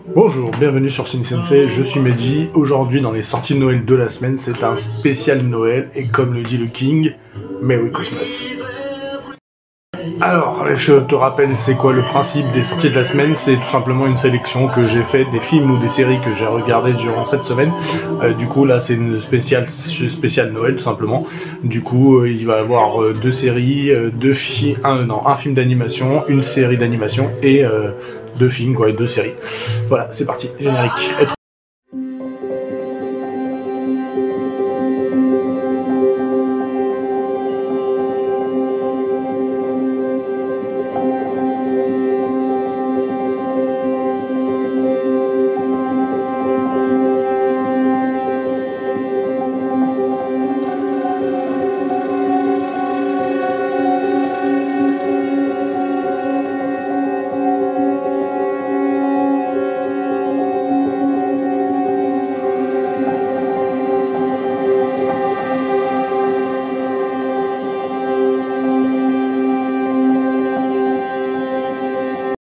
Bonjour, bienvenue sur Ciné Sensei, je suis Mehdi. Aujourd'hui dans les sorties de Noël de la semaine, c'est un spécial Noël et comme le dit le King, Merry Christmas. Alors, je te rappelle c'est quoi le principe des sorties de la semaine, c'est tout simplement une sélection que j'ai faite des films ou des séries que j'ai regardées durant cette semaine. Du coup là c'est une spéciale Noël tout simplement. Du coup il va y avoir deux séries, un film d'animation, une série d'animation et deux films quoi, et deux séries. Voilà, c'est parti, générique.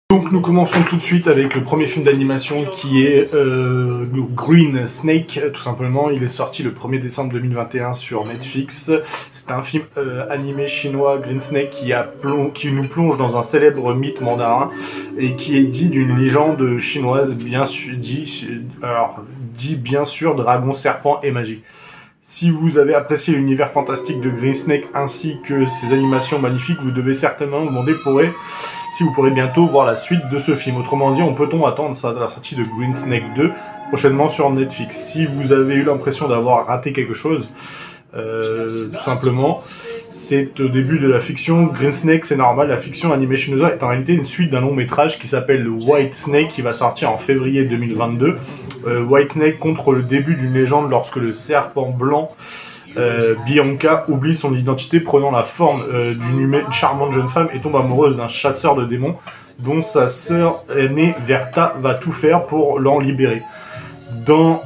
Donc nous commençons tout de suite avec le premier film d'animation qui est Green Snake, tout simplement. Il est sorti le 1er décembre 2021 sur Netflix. C'est un film animé chinois, Green Snake, qui nous plonge dans un célèbre mythe mandarin et qui est dit d'une légende chinoise dit bien sûr dragon, serpent et magie. Si vous avez apprécié l'univers fantastique de Green Snake ainsi que ses animations magnifiques, vous devez certainement vous demander si vous pourrez bientôt voir la suite de ce film. Autrement dit, peut-on attendre la sortie de Green Snake 2 prochainement sur Netflix? Si vous avez eu l'impression d'avoir raté quelque chose, tout simplement, c'est au début de la fiction. Green Snake, c'est normal, la fiction animée chinoise est en réalité une suite d'un long métrage qui s'appelle White Snake, qui va sortir en février 2022. White Snake contre le début d'une légende lorsque le serpent blanc Bianca oublie son identité, prenant la forme d'une charmante jeune femme et tombe amoureuse d'un chasseur de démons dont sa sœur aînée Verta va tout faire pour l'en libérer. Dans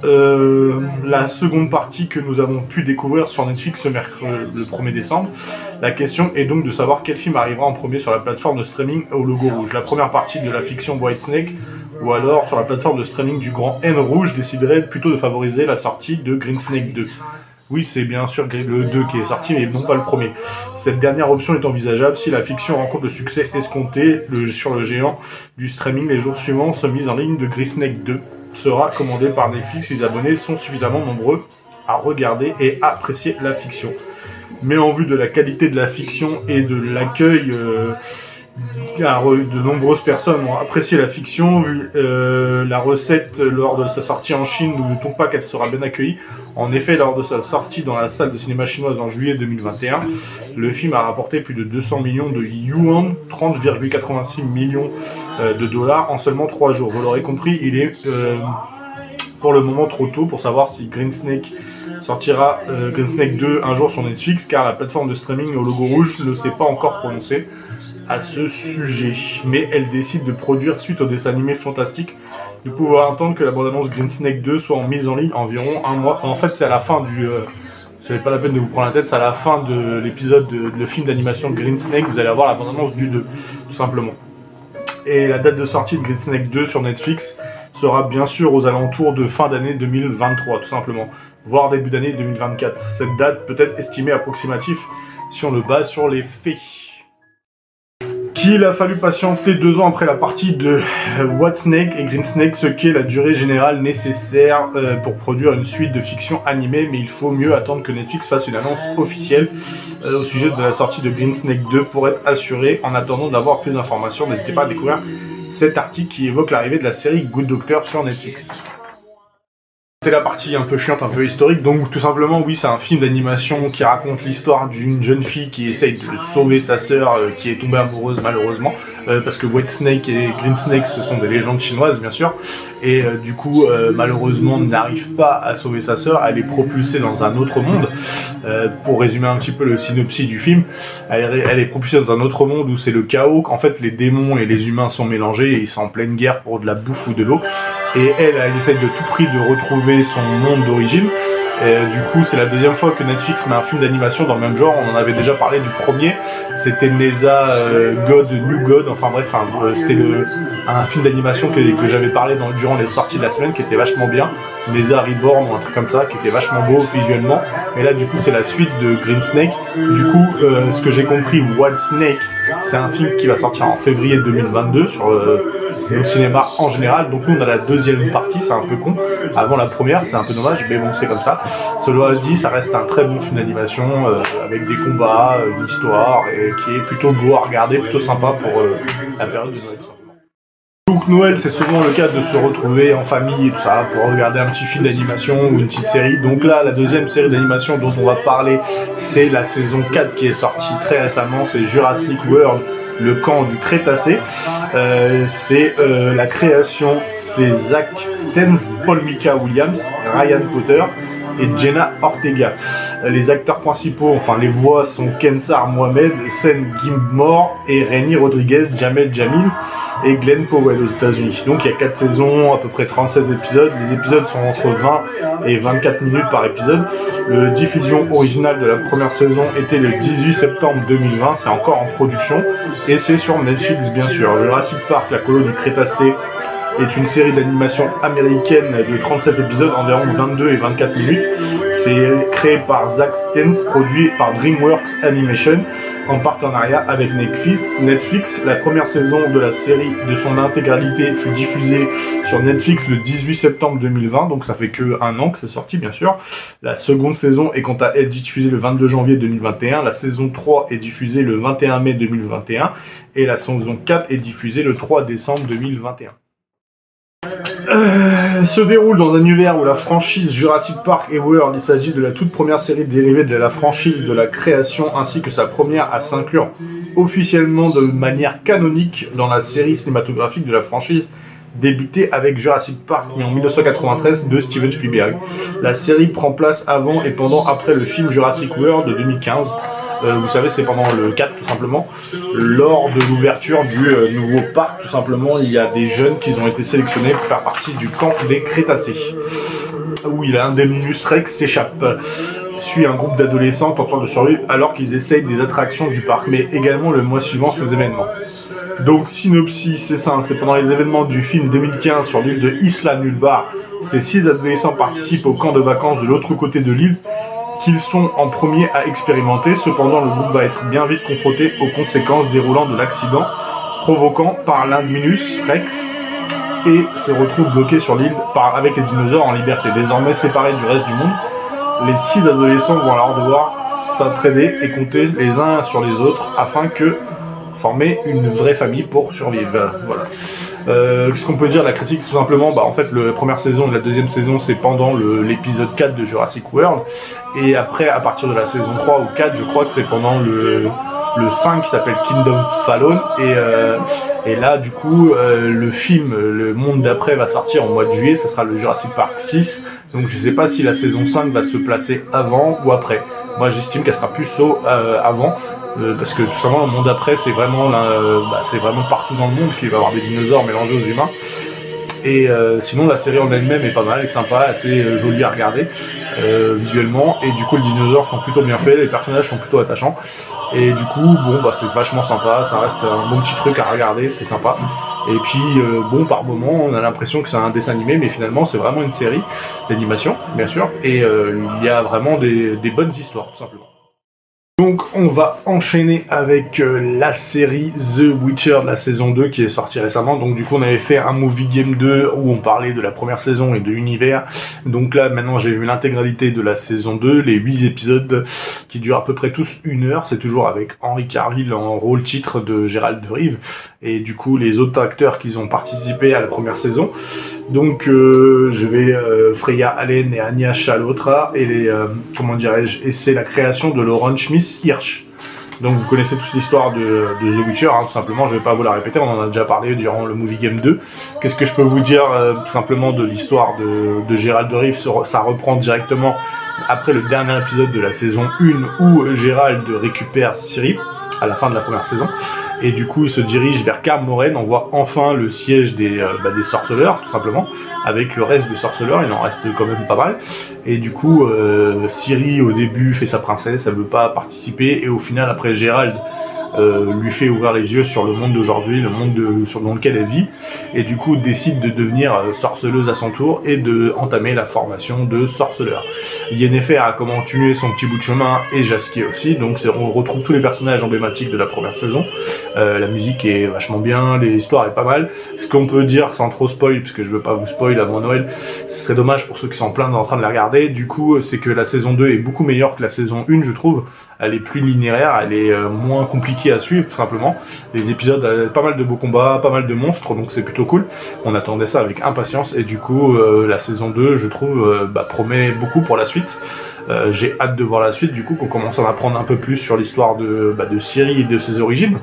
la seconde partie que nous avons pu découvrir sur Netflix le 1er décembre, la question est donc de savoir quel film arrivera en premier sur la plateforme de streaming au logo rouge. La première partie de la fiction White Snake ou alors sur la plateforme de streaming du grand N rouge déciderait plutôt de favoriser la sortie de Green Snake 2. Oui, c'est bien sûr le 2 qui est sorti, mais non pas le premier. Cette dernière option est envisageable si la fiction rencontre le succès escompté sur le géant du streaming les jours suivants. Cette mise en ligne de Green Snake 2 sera commandée par Netflix si les abonnés sont suffisamment nombreux à regarder et apprécier la fiction. Mais en vue de la qualité de la fiction et de l'accueil, de nombreuses personnes ont apprécié la fiction. Vu la recette lors de sa sortie en Chine, nous ne doutons pas qu'elle sera bien accueillie. En effet, lors de sa sortie dans la salle de cinéma chinoise en juillet 2021, le film a rapporté plus de 200 millions de yuan, 30,86 millions de dollars en seulement 3 jours. Vous l'aurez compris, il est pour le moment trop tôt pour savoir si Green Snake sortira Green Snake 2 un jour sur Netflix, car la plateforme de streaming au logo rouge ne s'est pas encore prononcée à ce sujet. Mais elle décide de produire suite au dessin animé fantastique. Nous pouvons attendre que la bande-annonce Green Snake 2 soit en mise en ligne environ un mois. En fait, c'est à la fin c'est pas la peine de vous prendre la tête, c'est à la fin de l'épisode le film d'animation Green Snake, vous allez avoir la bande-annonce du 2, tout simplement. Et la date de sortie de Green Snake 2 sur Netflix sera bien sûr aux alentours de fin d'année 2023, tout simplement, voire début d'année 2024. Cette date peut être estimée approximative si on le base sur les faits. Qu'il a fallu patienter 2 ans après la partie de White Snake et Green Snake, ce qu'est la durée générale nécessaire pour produire une suite de fiction animée, mais il faut mieux attendre que Netflix fasse une annonce officielle au sujet de la sortie de Green Snake 2 pour être assuré. En attendant d'avoir plus d'informations, n'hésitez pas à découvrir cet article qui évoque l'arrivée de la série Good Doctor sur Netflix. C'est la partie un peu chiante, un peu historique, donc tout simplement oui, c'est un film d'animation qui raconte l'histoire d'une jeune fille qui essaye de sauver sa sœur qui est tombée amoureuse malheureusement, parce que White Snake et Green Snake ce sont des légendes chinoises bien sûr, et du coup malheureusement n'arrive pas à sauver sa sœur, elle est propulsée dans un autre monde. Pour résumer un petit peu le synopsis du film, elle est propulsée dans un autre monde où c'est le chaos, qu'en fait les démons et les humains sont mélangés et ils sont en pleine guerre pour de la bouffe ou de l'eau. et elle essaye de tout prix de retrouver son monde d'origine. Et du coup, c'est la deuxième fois que Netflix met un film d'animation dans le même genre. On en avait déjà parlé du premier. C'était Neza God, New God. Enfin bref, c'était un film d'animation que j'avais parlé durant les sorties de la semaine, qui était vachement bien. Neza Reborn ou un truc comme ça, qui était vachement beau visuellement. Et là, du coup, c'est la suite de Green Snake. Du coup, ce que j'ai compris, Wild Snake, c'est un film qui va sortir en février 2022 sur le cinéma en général. Donc nous, on a la deuxième partie, c'est un peu con. Avant la première, c'est un peu dommage, mais bon, c'est comme ça. Cela dit, ça reste un très bon film d'animation avec des combats, une histoire, et qui est plutôt beau à regarder, plutôt sympa pour la période de Noël. Donc Noël, c'est souvent le cas de se retrouver en famille et tout ça pour regarder un petit film d'animation ou une petite série. Donc là, la deuxième série d'animation dont on va parler, c'est la saison 4 qui est sortie très récemment, c'est Jurassic World, le camp du Crétacé. La création, c'est Zack Stentz, Paul Mika Williams, Ryan Potter et Jenna Ortega. Les acteurs principaux, enfin les voix, sont Kensar Mohamed, Sen Gimore et Rennie Rodriguez, Jamel Jamil et Glenn Powell aux États-Unis. Donc il y a 4 saisons, à peu près 36 épisodes. Les épisodes sont entre 20 et 24 minutes par épisode. La diffusion originale de la première saison était le 18 septembre 2020, c'est encore en production et c'est sur Netflix bien sûr. Jurassic Park, la colo du Crétacé, est une série d'animation américaine de 37 épisodes, environ 22 et 24 minutes. C'est créé par Zack Stentz, produit par DreamWorks Animation, en partenariat avec Netflix. La première saison de la série, de son intégralité, fut diffusée sur Netflix le 18 septembre 2020, donc ça fait que un an que c'est sorti, bien sûr. La seconde saison est quant à elle diffusée le 22 janvier 2021. La saison 3 est diffusée le 21 mai 2021. Et la saison 4 est diffusée le 3 décembre 2021. Se déroule dans un univers où la franchise Jurassic Park et World, il s'agit de la toute première série dérivée de la franchise de la création ainsi que sa première à s'inclure officiellement de manière canonique dans la série cinématographique de la franchise débutée avec Jurassic Park en 1993 de Steven Spielberg. La série prend place avant et après le film Jurassic World de 2015. Vous savez, c'est pendant le 4 tout simplement, lors de l'ouverture du nouveau parc tout simplement, il y a des jeunes qui ont été sélectionnés pour faire partie du camp des Crétacés, où Indominus Rex s'échappe. Suit un groupe d'adolescents tentant de survivre alors qu'ils essayent des attractions du parc, mais également le mois suivant ces événements. Donc synopsis, c'est ça, c'est pendant les événements du film 2015 sur l'île de Isla Nublar, ces 6 adolescents participent au camp de vacances de l'autre côté de l'île, qu'ils sont en premier à expérimenter. Cependant, le groupe va être bien vite confronté aux conséquences déroulant de l'accident provoquant par l'Indominus Rex et se retrouve bloqué sur l'île avec les dinosaures en liberté. Désormais séparés du reste du monde, les 6 adolescents vont alors devoir s'entraider et compter les uns sur les autres afin que former une vraie famille pour survivre. Voilà. Qu'est-ce qu'on peut dire? La critique, tout simplement, en fait, la première saison et la deuxième saison, c'est pendant l'épisode 4 de Jurassic World. Et après, à partir de la saison 3 ou 4, je crois que c'est pendant le 5 qui s'appelle Kingdom Fallen. Et là, du coup, le film, Le Monde d'après, va sortir en mois de juillet. Ça sera le Jurassic Park 6. Donc, je sais pas si la saison 5 va se placer avant ou après. Moi, j'estime qu'elle sera plus avant. Parce que tout simplement, le monde après, c'est vraiment partout dans le monde qu'il va y avoir des dinosaures mélangés aux humains. Et sinon, la série en elle-même est pas mal, est sympa, assez jolie à regarder visuellement. Et du coup, les dinosaures sont plutôt bien faits, les personnages sont plutôt attachants. Et du coup, c'est vachement sympa, ça reste un bon petit truc à regarder, c'est sympa. Et puis, par moment, on a l'impression que c'est un dessin animé, mais finalement, c'est vraiment une série d'animation, bien sûr. Et il y a vraiment des bonnes histoires, tout simplement. Donc on va enchaîner avec la série The Witcher de la saison 2 qui est sortie récemment. Donc du coup on avait fait un Movie Game 2 où on parlait de la première saison et de l'univers. Donc là maintenant j'ai vu l'intégralité de la saison 2, les 8 épisodes qui durent à peu près tous 1 heure. C'est toujours avec Henry Cavill en rôle titre de Gérald de Rive et du coup les autres acteurs qui ont participé à la première saison. Donc je vais Freya Allen et Anya Chalotra et et c'est la création de Lauren Schmitz-Hirsch. Donc vous connaissez tous l'histoire de The Witcher, tout simplement, je vais pas vous la répéter, on en a déjà parlé durant le Movie Game 2. Qu'est-ce que je peux vous dire tout simplement de l'histoire de Gérald de Rive? Ça reprend directement après le dernier épisode de la saison 1 où Gérald récupère Ciri, à la fin de la première saison. Et du coup, il se dirige vers Kaer Morhen. On voit enfin le siège des sorceleurs, tout simplement. Avec le reste des sorceleurs, il en reste quand même pas mal. Et du coup, Ciri, au début, fait sa princesse, elle veut pas participer. Et au final, après, Gérald lui fait ouvrir les yeux sur le monde d'aujourd'hui, le monde dans lequel elle vit, et du coup décide de devenir sorceleuse à son tour et de entamer la formation de sorceleur. Yennefer a continué son petit bout de chemin et Jaskier aussi, donc on retrouve tous les personnages emblématiques de la première saison. La musique est vachement bien, l'histoire est pas mal. Ce qu'on peut dire sans trop spoil, parce que je veux pas vous spoil avant Noël, ce serait dommage pour ceux qui sont en train de la regarder, du coup c'est que la saison 2 est beaucoup meilleure que la saison 1, je trouve. Elle est plus linéaire, elle est moins compliquée à suivre, tout simplement. Les épisodes, pas mal de beaux combats, pas mal de monstres, donc c'est plutôt cool. On attendait ça avec impatience, et du coup, la saison 2, je trouve, promet beaucoup pour la suite. J'ai hâte de voir la suite, du coup, qu'on commence à en apprendre un peu plus sur l'histoire de Ciri et de ses origines,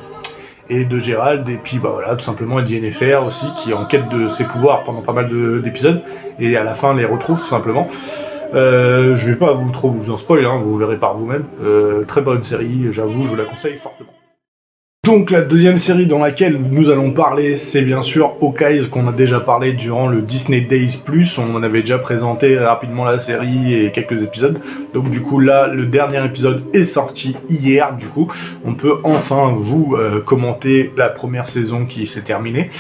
et de Gérald, et puis voilà, tout simplement, et Yennefer aussi, qui est en quête de ses pouvoirs pendant pas mal d'épisodes, et à la fin les retrouve, tout simplement. Je vais pas trop vous en spoiler, hein, vous verrez par vous-même. Très bonne série, j'avoue, je vous la conseille fortement. Donc la deuxième série dans laquelle nous allons parler, c'est bien sûr Hawkeye, qu'on a déjà parlé durant le Disney Days Plus. On en avait déjà présenté rapidement la série et quelques épisodes. Donc du coup là, le dernier épisode est sorti hier. Du coup, on peut enfin vous commenter la première saison qui s'est terminée.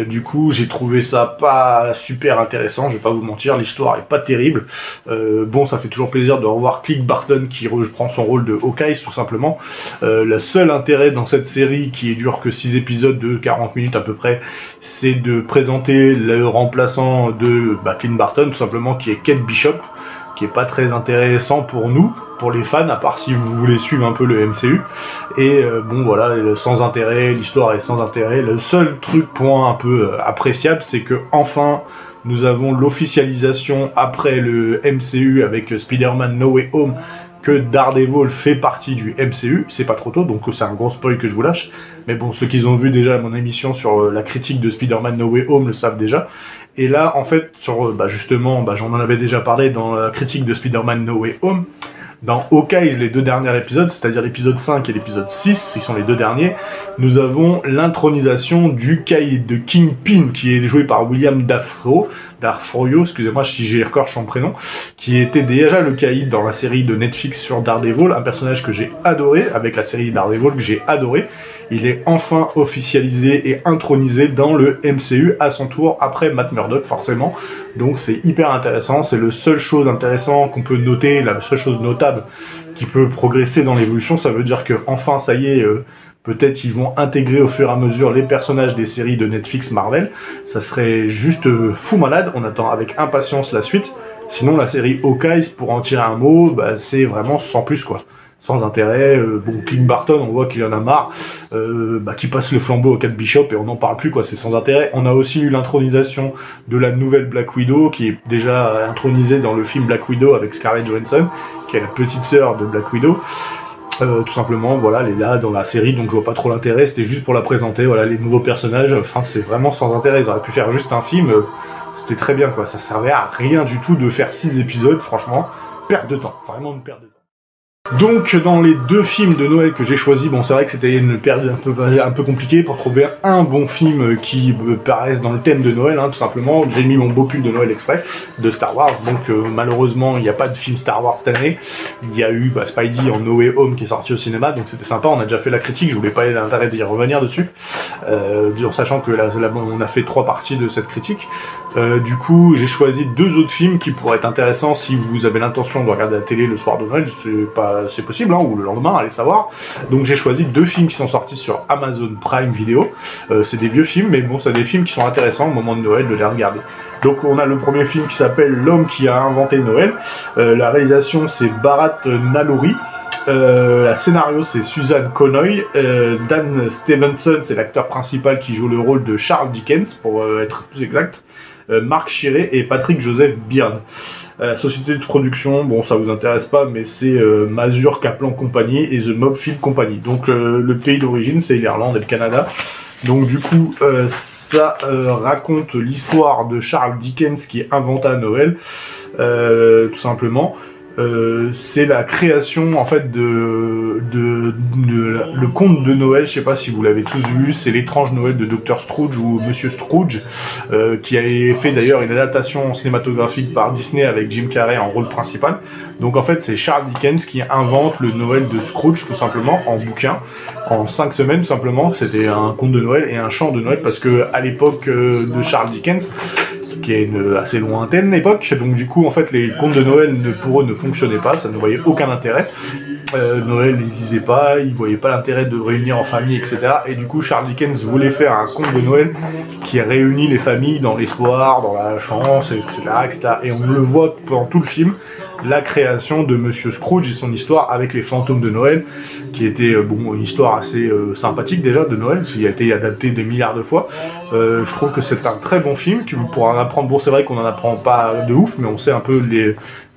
Du coup, j'ai trouvé ça pas super intéressant, je vais pas vous mentir, l'histoire est pas terrible. Bon, ça fait toujours plaisir de revoir Clint Barton qui reprend son rôle de Hawkeye, tout simplement. Le seul intérêt dans cette série, qui dure que 6 épisodes de 40 minutes à peu près, c'est de présenter le remplaçant de Clint Barton, tout simplement, qui est Kate Bishop, qui est pas très intéressant pour nous, pour les fans, à part si vous voulez suivre un peu le MCU. Et bon voilà, sans intérêt, l'histoire est sans intérêt. Le seul point un peu appréciable, c'est que enfin nous avons l'officialisation après le MCU avec Spider-Man No Way Home que Daredevil fait partie du MCU. C'est pas trop tôt, donc c'est un gros spoil que je vous lâche. Mais bon, ceux qui ont vu déjà mon émission sur la critique de Spider-Man No Way Home le savent déjà. Et là, en fait, sur justement, j'en avais déjà parlé dans la critique de Spider-Man No Way Home. Dans Hawkeye, les deux derniers épisodes, c'est-à-dire l'épisode 5 et l'épisode 6, qui sont les deux derniers, nous avons l'intronisation du caïd de Kingpin, qui est joué par William Dafoe, excusez-moi si j'écorche son prénom, qui était déjà le caïd dans la série de Netflix sur Daredevil, un personnage que j'ai adoré, avec la série Daredevil que j'ai adoré. Il est enfin officialisé et intronisé dans le MCU à son tour, après Matt Murdock, forcément. Donc c'est hyper intéressant, c'est le seul chose intéressant qu'on peut noter, la seule chose notable qui peut progresser dans l'évolution. Ça veut dire que enfin, ça y est, peut-être ils vont intégrer au fur et à mesure les personnages des séries de Netflix Marvel. Ça serait juste fou malade, on attend avec impatience la suite. Sinon la série Hawkeye, pour en tirer un mot, c'est vraiment sans plus quoi. Sans intérêt, bon, Clint Barton, on voit qu'il en a marre, qui passe le flambeau au Kate Bishop et on n'en parle plus, quoi, c'est sans intérêt. On a aussi eu l'intronisation de la nouvelle Black Widow, qui est déjà intronisée dans le film Black Widow avec Scarlett Johansson, qui est la petite sœur de Black Widow. Tout simplement, voilà, elle est là dans la série, donc je vois pas trop l'intérêt, c'était juste pour la présenter, voilà, les nouveaux personnages, enfin, c'est vraiment sans intérêt, ils auraient pu faire juste un film, c'était très bien, quoi, ça servait à rien du tout de faire 6 épisodes, franchement, perte de temps, vraiment une perte de temps. Donc dans les deux films de Noël que j'ai choisis, bon c'est vrai que c'était une période un peu compliquée pour trouver un bon film qui me paraisse dans le thème de Noël, tout simplement. J'ai mis mon beau pull de Noël exprès de Star Wars, donc malheureusement il n'y a pas de film Star Wars cette année. Il y a eu Spidey en No Way Home qui est sorti au cinéma, donc c'était sympa, on a déjà fait la critique, je voulais pas l'intérêt d'y revenir dessus, en sachant que là, on a fait 3 parties de cette critique. Du coup j'ai choisi 2 autres films qui pourraient être intéressants si vous avez l'intention de regarder la télé le soir de Noël, c'est possible, ou le lendemain, allez savoir. Donc j'ai choisi 2 films qui sont sortis sur Amazon Prime Video. C'est des vieux films, mais bon, c'est des films qui sont intéressants au moment de Noël de les regarder. Donc on a le premier film qui s'appelle L'homme qui a inventé Noël. La réalisation c'est Bharat Nalouri. La scénario c'est Suzanne Conoy. Dan Stevenson c'est l'acteur principal qui joue le rôle de Charles Dickens, pour être plus exact. Marc Chiret et Patrick Joseph Byrne. Société de production, bon ça vous intéresse pas, mais c'est Mazur Kaplan Company et The Mobfield Company. Donc le pays d'origine c'est l'Irlande et le Canada. Donc du coup ça raconte l'histoire de Charles Dickens qui inventa Noël, tout simplement. c'est la création en fait le conte de Noël. Je sais pas si vous l'avez tous vu, c'est l'étrange Noël de Dr Scrooge ou Monsieur Scrooge, qui avait fait d'ailleurs une adaptation cinématographique par Disney avec Jim Carrey en rôle principal. Donc en fait c'est Charles Dickens qui invente le Noël de Scrooge tout simplement en bouquin, en 5 semaines tout simplement. C'était un conte de Noël et un chant de Noël parce que à l'époque de Charles Dickens, qui est une assez lointaine époque, donc du coup en fait les contes de Noël pour eux ne fonctionnaient pas, ça ne voyait aucun intérêt. Noël ils disaient pas, ils voyaient pas l'intérêt de réunir en famille, etc. Et du coup Charles Dickens voulait faire un conte de Noël qui réunit les familles dans l'espoir, dans la chance, etc., etc. Et on le voit pendant tout le film, la création de Monsieur Scrooge et son histoire avec les fantômes de Noël, qui était une histoire assez sympathique déjà de Noël, qui a été adapté des milliards de fois. Je trouve que c'est un très bon film, pour en apprendre. Bon, c'est vrai qu'on n'en apprend pas de ouf, mais on sait un peu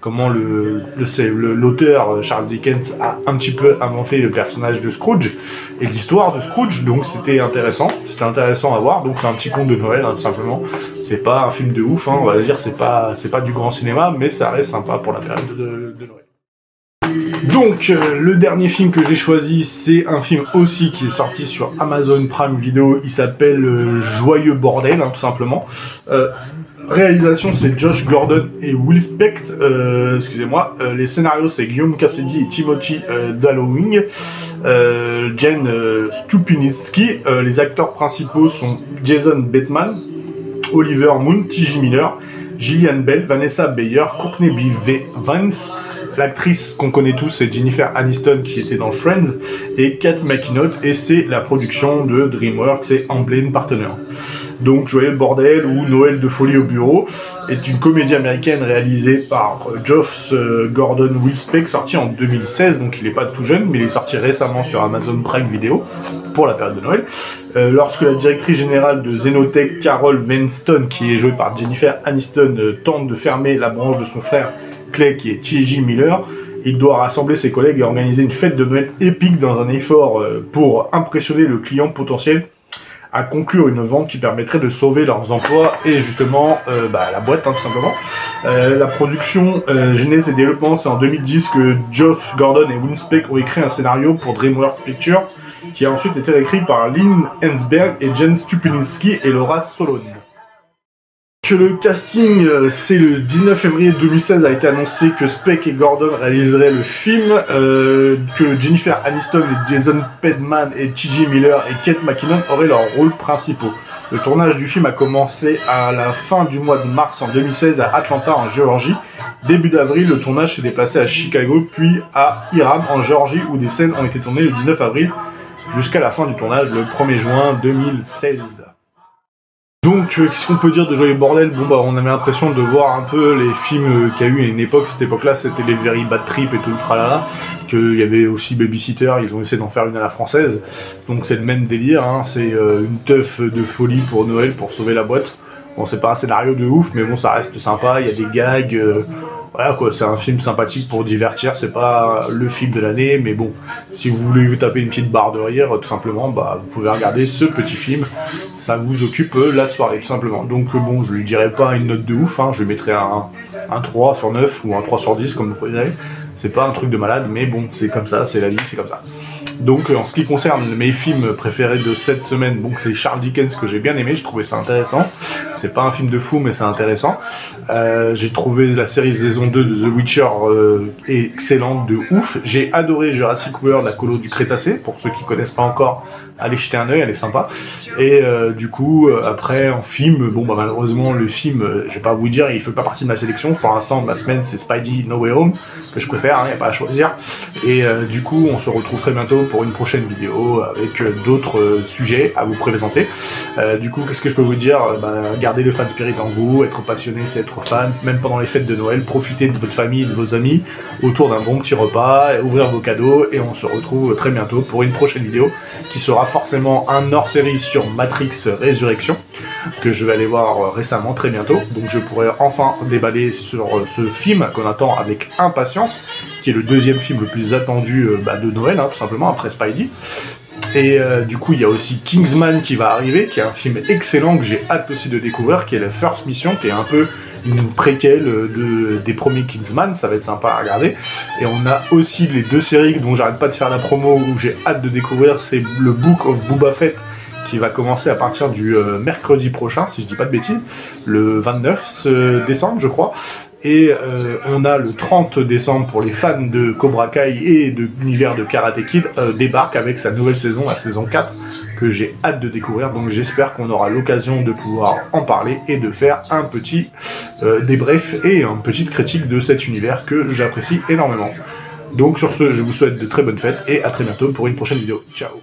comment l'auteur Charles Dickens a un petit peu inventé le personnage de Scrooge et l'histoire de Scrooge, donc c'était intéressant à voir. Donc c'est un petit conte de Noël, hein, tout simplement. C'est pas un film de ouf, hein, on va dire, c'est pas du grand cinéma, mais ça reste sympa pour la période de Noël. Donc le dernier film que j'ai choisi, c'est un film aussi qui est sorti sur Amazon Prime Video, il s'appelle Joyeux Bordel, hein, tout simplement. Réalisation, c'est Josh Gordon et Will Specht, excusez-moi. Les scénarios, c'est Guillaume Cassidy et Timothy Dallowing. Jen Stupinitsky. Les acteurs principaux sont Jason Bateman, Oliver Moon, T.J. Miller, Gillian Bell, Vanessa Bayer, Courtney B. Vance. L'actrice qu'on connaît tous, c'est Jennifer Aniston qui était dans Friends, et Kate McKinnon, et c'est la production de DreamWorks et Amblin Partner. Donc Joyeux Bordel ou Noël de folie au bureau est une comédie américaine réalisée par Josh Gordon Will Specht, sortie en 2016, donc il n'est pas tout jeune, mais il est sorti récemment sur Amazon Prime Video pour la période de Noël. Lorsque la directrice générale de Xenotech, Carol Winston, qui est jouée par Jennifer Aniston, tente de fermer la branche de son frère Clay, qui est T.J. Miller, il doit rassembler ses collègues et organiser une fête de Noël épique dans un effort pour impressionner le client potentiel à conclure une vente qui permettrait de sauver leurs emplois et justement la boîte, hein, tout simplement. La production, genèse et développement, c'est en 2010 que Josh Gordon et Will Specht ont écrit un scénario pour DreamWorks Pictures qui a ensuite été écrit par Lynn Hensberg et Jen Stupinitsky et Laura Solon. Que le casting, c'est le 19 février 2016 a été annoncé que Specht et Gordon réaliseraient le film, que Jennifer Aniston et Jason Bateman et T.J. Miller et Kate McKinnon auraient leurs rôles principaux. Le tournage du film a commencé à la fin du mois de mars en 2016 à Atlanta en Géorgie. Début d'avril, le tournage s'est déplacé à Chicago puis à Hiram en Géorgie où des scènes ont été tournées le 19 avril jusqu'à la fin du tournage le 1er juin 2016. Donc, qu'est-ce qu'on peut dire de Joyeux Bordel? On avait l'impression de voir un peu les films qu'il y a eu à une époque. Cette époque-là, c'était les Very Bad Trip et tout le tralala. Qu'il y avait aussi Babysitter, ils ont essayé d'en faire une à la française. Donc c'est le même délire, hein. C'est une teuf de folie pour Noël, pour sauver la boîte. Bon, c'est pas un scénario de ouf, mais bon, ça reste sympa, il y a des gags... Voilà quoi, c'est un film sympathique pour divertir, c'est pas le film de l'année, mais bon, si vous voulez vous taper une petite barre de rire, tout simplement, vous pouvez regarder ce petit film, ça vous occupe la soirée, tout simplement. Donc bon, je lui dirais pas une note de ouf, hein, je lui mettrais un 3 sur 9 ou un 3 sur 10, comme vous préférez. C'est pas un truc de malade, mais bon, c'est comme ça, c'est la vie, c'est comme ça. Donc en ce qui concerne mes films préférés de cette semaine, donc c'est Charles Dickens que j'ai bien aimé, je trouvais ça intéressant. C'est pas un film de fou, mais c'est intéressant. J'ai trouvé la série saison 2 de The Witcher excellente, de ouf. J'ai adoré Jurassic World, la colo du Crétacé. Pour ceux qui connaissent pas encore, allez jeter un œil, elle est sympa. Et du coup, après en film, malheureusement le film, je vais pas vous dire, il fait pas partie de ma sélection. Pour l'instant, ma semaine c'est Spidey No Way Home, que je préfère, y a pas à choisir. Et du coup, on se retrouve très bientôt pour une prochaine vidéo avec d'autres sujets à vous présenter. Du coup, qu'est-ce que je peux vous dire? Gardez le fan spirit en vous, être passionné c'est être fan, même pendant les fêtes de Noël, profitez de votre famille, de vos amis, autour d'un bon petit repas, ouvrir vos cadeaux, et on se retrouve très bientôt pour une prochaine vidéo qui sera forcément un hors-série sur Matrix Résurrection, que je vais aller voir récemment, très bientôt, donc je pourrai enfin déballer sur ce film qu'on attend avec impatience, qui est le deuxième film le plus attendu de Noël, hein, tout simplement, après Spidey. Et du coup, il y a aussi Kingsman qui va arriver, qui est un film excellent que j'ai hâte aussi de découvrir, qui est la First Mission, qui est un peu une préquelle des premiers Kingsman, ça va être sympa à regarder. Et on a aussi les 2 séries dont j'arrête pas de faire la promo, où j'ai hâte de découvrir, c'est le Book of Boba Fett, qui va commencer à partir du mercredi prochain, si je dis pas de bêtises, le 29 décembre, je crois. Et on a le 30 décembre pour les fans de Cobra Kai et de l'univers de Karate Kid, débarque avec sa nouvelle saison, la saison 4, que j'ai hâte de découvrir. Donc j'espère qu'on aura l'occasion de pouvoir en parler et de faire un petit débrief et une petite critique de cet univers que j'apprécie énormément. Donc sur ce, je vous souhaite de très bonnes fêtes et à très bientôt pour une prochaine vidéo. Ciao!